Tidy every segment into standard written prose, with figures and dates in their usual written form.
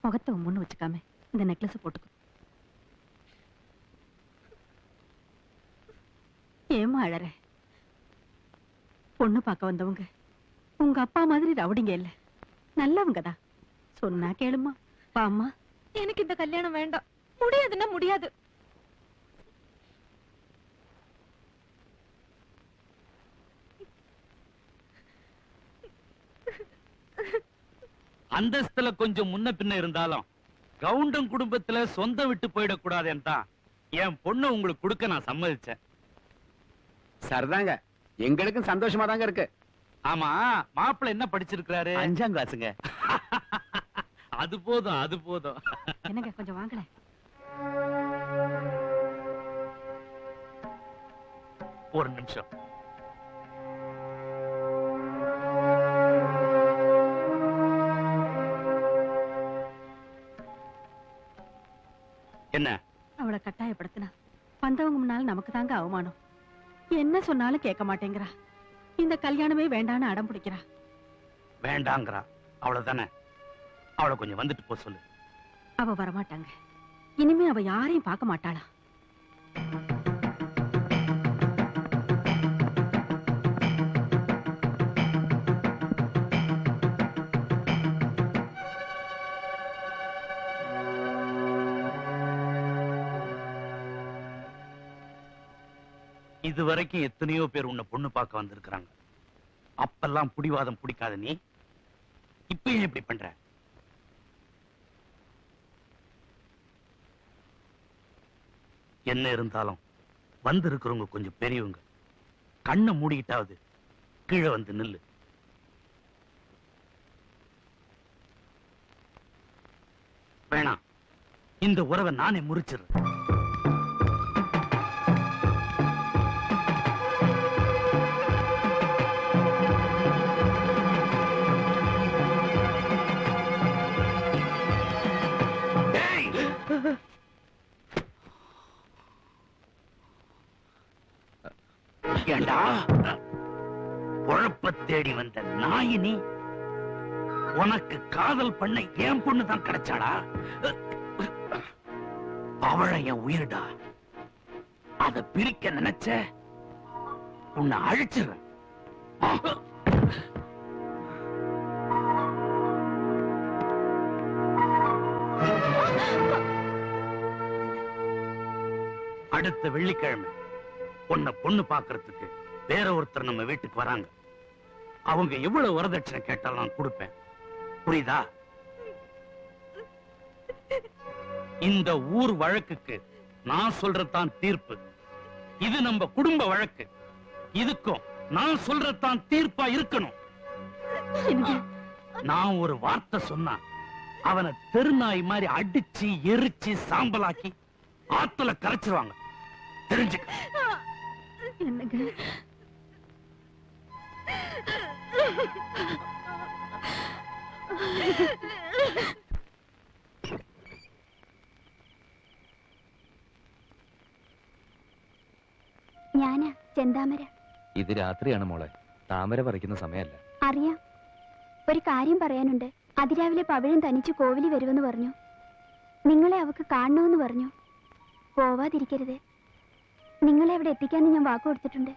முகத்தை முன்னு வச்சுக்காம இந்த நெக்லஸ் போட்டுக்கோ. ஏமா அழற? பொண்ணு பார்க்க வந்தவங்க உங்க அப்பா மாதிரி ரவுடிங்க இல்ல, நல்லவங்கதான். சொன்னா கேளுமா. பாம்மா. எனக்கு இந்த கல்யாணம் வேண்டாம். முடியாதுன்னா முடியாது. அந்தஸ்துல கொஞ்சம் முன்ன பின்ன இருந்தாலும் கவுண்டம் குடும்பத்துல சொந்தம் விட்டு போயிடக்கூடாதுன்னு தான் என் பொண்ணு உங்களுக்கு கொடுக்க நான் சம்மதிச்சேன். சரிதாங்க, எங்களுக்கும் சந்தோஷமா தாங்க இருக்கு. ஆமா, மாப்பிள்ள என்ன படிச்சிருக்காரு? 5ஆம் கிளாஸுங்க. அது போதும், அது போதும். என்னங்க கொஞ்சம் வாங்கல. ஒரு நிமிஷம். என்ன? அவளை கட்டாயப்படுத்தினா வந்தவங்க முன்னால நமக்கு தாங்க அவமானம். என்ன சொன்னாலும் கேட்க மாட்டேங்கிறா. இந்த கல்யாணமே வேண்டான்னு அடம் பிடிக்கிறா. வேண்டாங்கிறா, அவ்வளவுதானே? அவளை கொஞ்சம் வந்துட்டு போ சொல்லு. அவ வரமாட்டாங்க. இனிமே அவ யாரையும் பார்க்க மாட்டாளா? இதுவரைக்கும் எத்தனையோ பேர் உன்னை பொண்ணு பார்க்க வந்திருக்கிறாங்க. அப்பெல்லாம் புடிவாதம் பிடிக்காத நீ இப்ப ஏன் இப்படி பண்ற? என்ன இருந்தாலும் வந்து இருக்கிறவங்க கொஞ்சம் பெரியவங்க. கண்ணை மூடிக்கிட்டாவது கீழே வந்து நில்லு. வேணாம், இந்த உறவை நானே முறிச்சிடுறேன். ஏண்டா குழப்ப தேடி வந்த நாயினி, உனக்கு காதல் பண்ண என் பொண்ணு தான் கிடைச்சாடா? அவளை என் உயிர்டா. அத பிரிக்க நினைச்ச உன்னை அழிச்சிடுறேன். அடுத்த வெள்ளிக்கிழமை உன்னை பொண்ணு பாக்குறதுக்கு வேற ஒருத்தர் நம்ம வீட்டுக்கு வராங்க. அவங்க எவ்வளவு வரதட்சணை கேட்டாலும் நான் கொடுப்பேன். புரியுதா? இந்த ஊர் வழக்குக்கு நான் சொல்றதான் தீர்ப்பு. இது நம்ம குடும்ப வழக்கு. இதுக்கும் நான் சொல்றதான் தீர்ப்பா இருக்கணும். நான் ஒரு வார்த்தை சொன்னா அவனை தெருநாய் மாதிரி அடிச்சு எரிச்சு சாம்பலாக்கி ஆத்துல கரைச்சிருவாங்க. தெரிஞ்சுக்க. என்னங்க ഞാനാ ചെന്താമര. ഇത് രാത്രിയാണ് മോളെ, താമര പറിക്കുന്ന സമയമല്ല. അറിയാം. ഒരു കാര്യം പറയാനുണ്ട്. അതിരാവിലെ പവിഴം തനിച്ച് കോവിലി വരുമെന്ന് പറഞ്ഞു. നിങ്ങളെ അവക്ക് കാണണമെന്ന് പറഞ്ഞു. പോവാതിരിക്കരുത്. നിങ്ങളെ അവിടെ എത്തിക്കാന്ന് ഞാൻ വാക്ക് കൊടുത്തിട്ടുണ്ട്.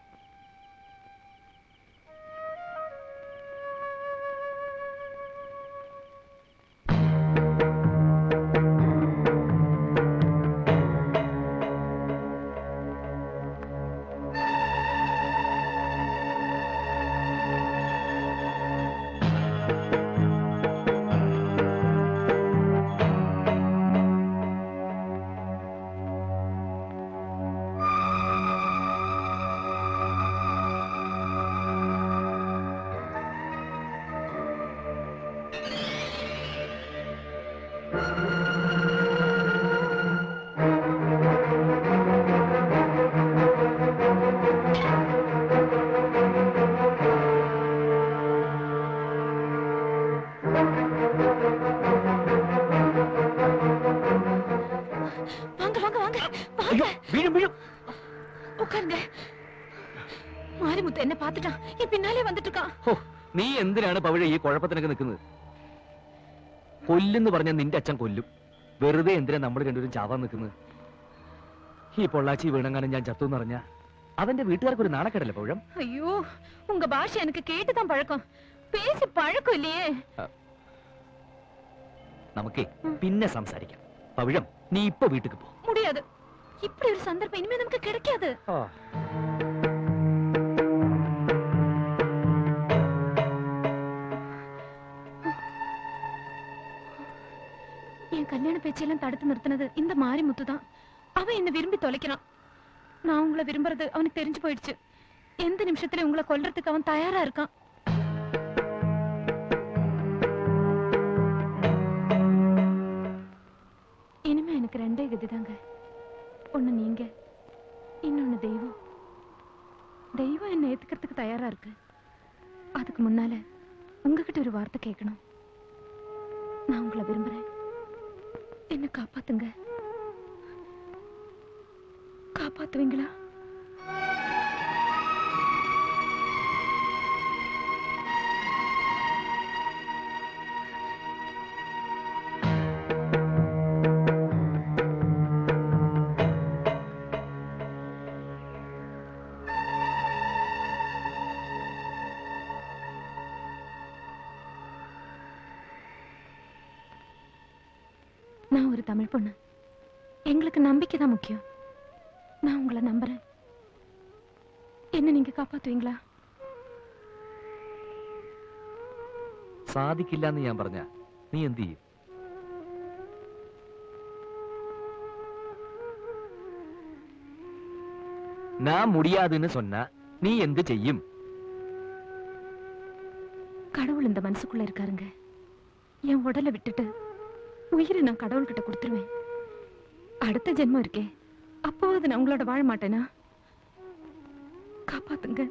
എന്നെ പാത്തിട്ടാ ഈ പിന്നാലെ വന്നിട്ട് നീ എന്തിനാണ് പവിഴ ഈ കുഴപ്പത്തിനൊക്കെ നിൽക്കുന്നത്? കൊല്ലെന്ന് പറഞ്ഞാൽ നിന്റെ അച്ഛൻ കൊല്ലും. വെറുതെ എന്തിനാ നമ്മൾ രണ്ടുപേരും ചാവാൻ നിൽക്കുന്നത്? ഈ പൊള്ളാച്ചി വീണങ്ങാനും ഞാൻ ചത്തു എന്നറിഞ്ഞ അവന്റെ വീട്ടുകാർക്ക് ഒരു നാണക്കേടല്ലേ പൗഴം? ஐயோ உங்க பாஷை எனக்கு கேட்டுதான் பழக்கம், பேசி பழக்கம் இல்லையே. നമുക്കേ പിന്നെ സംസാരിക്കാം. പവിഴം, നീ ഇപ്പൊ വീട്ടിക്ക് പോ. முடியாது, இப்படி ஒரு சந்தர்ப்பம் இனிமே நமக்கு கிடைக்காது. என் கல்யாண பேச்செல்லாம் தடுத்து நிறுத்தினது இந்த மாரிமுத்து தான். அவன் என்ன விரும்பி தொலைக்கிறான். நான் உங்களை விரும்புறது அவனுக்கு தெரிஞ்சு போயிடுச்சு. எந்த நிமிஷத்துல உங்களை கொல்றதுக்கு அவன் தயாரா இருக்கான். இனிமே எனக்கு ரெண்டே கதிதாங்க. ஒண்ணு நீங்க, இன்னொன்னு தெய்வம். தெய்வம் என்ன ஏத்துக்கிறதுக்கு தயாரா இருக்கு. அதுக்கு முன்னால உங்ககிட்ட ஒரு வார்த்தை கேட்கணும். நான் உங்களை விரும்புறேன், என்ன காப்பாத்துங்க. காப்பாத்துவீங்களா? நான் ஒரு தமிழ் பொண்ணு. எங்களுக்கு நம்பிக்கை தான் முக்கியம். நான் உங்களை நம்புறேன். என்ன நீங்க காப்பாத்துவீங்களா? സാധിക്കില്ല എന്ന് ഞാൻ പറഞ്ഞ നീ എന്ത് ചെയ്യും? நான் முடியாதுன்னு சொன்னா நீ എന്ത് ചെയ്യും? கடவுள் இந்த மனசுக்குள்ள இருக்காருங்க. என் உடலை விட்டுட்டு உயிரை நான் கடவுள்கிட்ட கொடுத்துருவேன். அடுத்த ஜென்மம் இருக்கே, அப்போது நான் உங்களோட வாழ மாட்டேனா? காப்பாத்துங்க.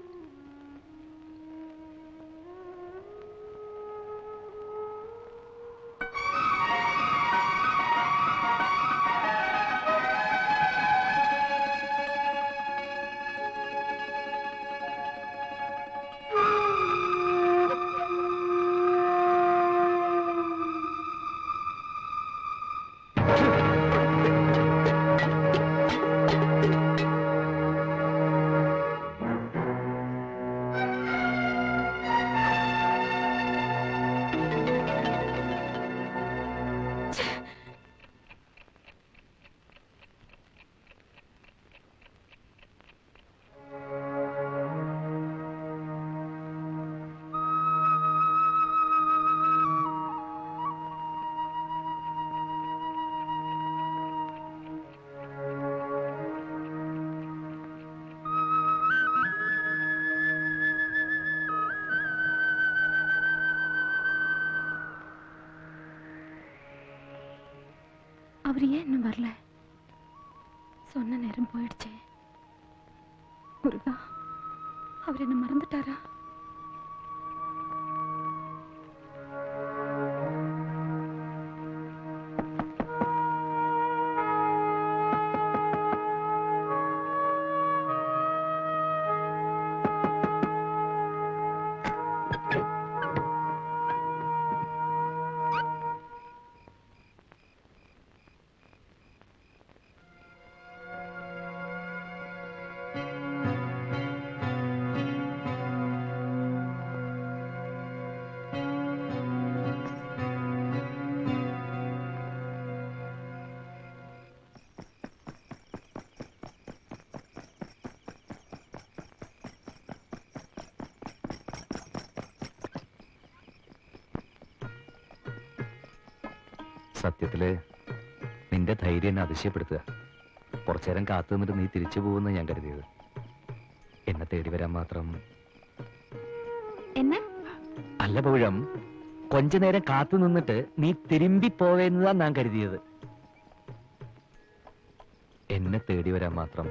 அவர் ஏன் இன்னும் வரல? சொன்ன நேரம் போயிடுச்சே. முருகா, அவர் என்ன மறந்துட்டாரா? സത്യത്തില് നിന്റെ ധൈര്യം എന്നെ അതിശയപ്പെടുത്തുക. കുറച്ചേരം കാത്തു നിന്നിട്ട് നീ തിരിച്ചു പോകുന്ന ഞാൻ കരുതിയത്. എന്നെ തേടി വരാൻ മാത്രം. അല്ല പൗഴം, കൊഞ്ച നേരം കാത്തു നിന്നിട്ട് നീ തിരുമ്പി പോവേന്നതാ ഞാൻ കരുതിയത്. എന്നെ തേടി വരാൻ മാത്രം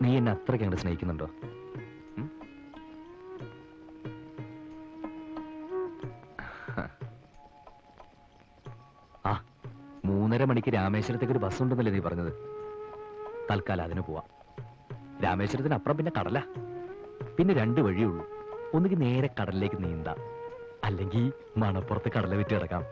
നീ എന്നെ അത്രയ്ക്ക് അങ്ങോട്ട് സ്നേഹിക്കുന്നുണ്ടോ? ആ 3:30 മണിക്ക് രാമേശ്വരത്തേക്ക് ഒരു ബസ് ഉണ്ടെന്നല്ലേ നീ പറഞ്ഞത്? തൽക്കാലം അതിന് പോവാം. രാമേശ്വരത്തിന് അപ്പുറം പിന്നെ കടല. പിന്നെ 2 വഴിയുള്ളൂ. ഒന്നുകിൽ നേരെ കടലിലേക്ക് നീന്താം, അല്ലെങ്കിൽ മണപ്പുറത്ത് കടല വിറ്റ് കിടക്കാം.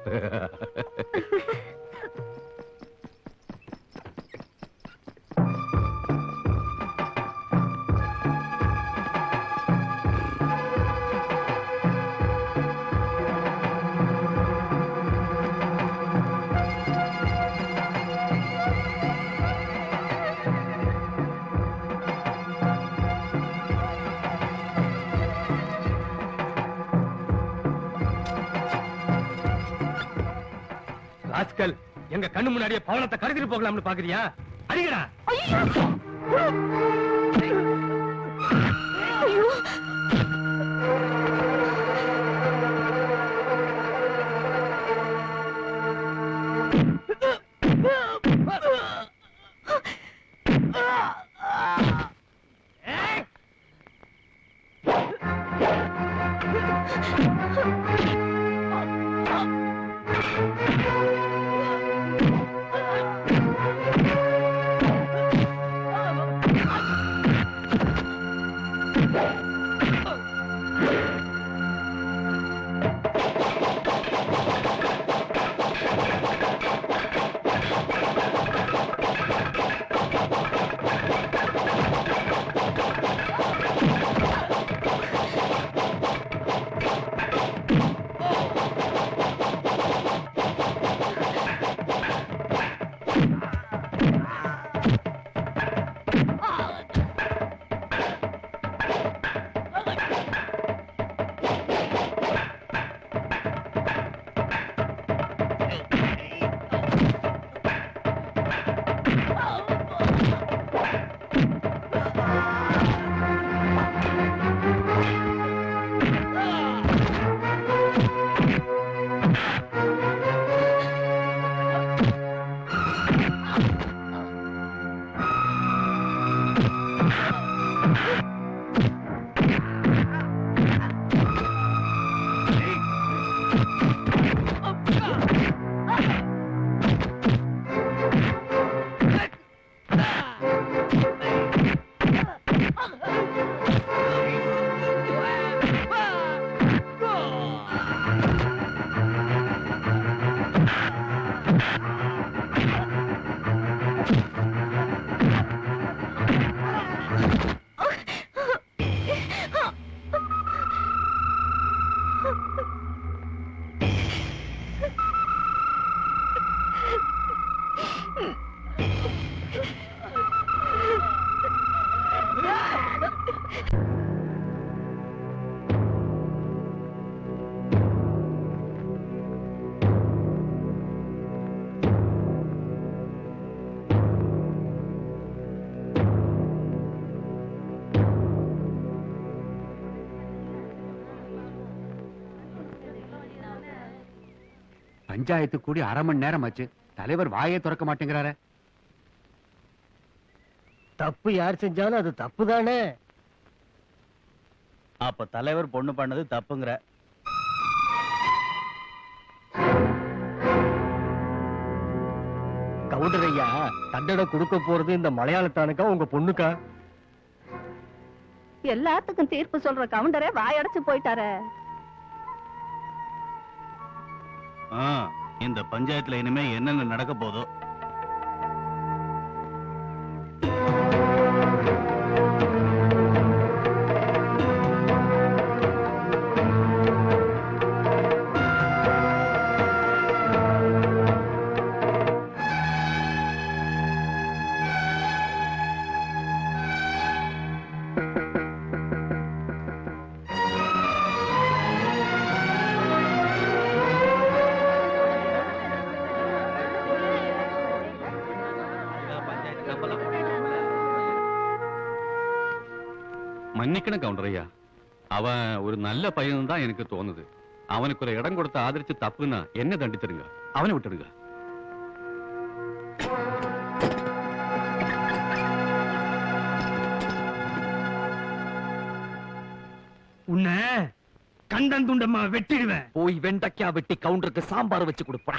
ராஸ்கல், எங்க கண்ணு முன்னாடியே பவனத்தை கடத்திட்டு போகலாம்னு பாக்குறியா? அடிங்கடா. பஞ்சாயத்து கூடி அரை மணி நேரம் ஆச்சு, தலைவர் வாயே திறக்க மாட்டேங்கிறாரு. தப்பு யார் செஞ்சாலும் அது தப்பு தானே. அப்ப தலைவர் பொண்ணு பண்ணது தப்புங்கிற. கவுண்டர் ஐயா, தண்டனை கொடுக்க போறது இந்த மலையாளத்தானுக்கா உங்க பொண்ணுக்கா? எல்லாத்துக்கும் தீர்ப்பு சொல்ற கவுண்டரே வாயடைச்சு போயிட்டாரே. இந்த பஞ்சாயத்துல இனிமே என்னென்ன நடக்க போதோ. மன்னிக்கணும் கவுண்டரையா, அவன் ஒரு நல்ல பையன் தான் எனக்கு தோணுது. அவனுக்கு ஒரு இடம் கொடுத்து ஆதரிச்சு தப்புன்னா என்ன தண்டித்துருங்க, அவனை விட்டுடுங்க. உன்னை கண்டன் துண்டமா வெட்டிடுவேன். போய் வெண்டைக்கா வெட்டி கவுண்டருக்கு சாம்பார் வச்சு கொடுப்பா.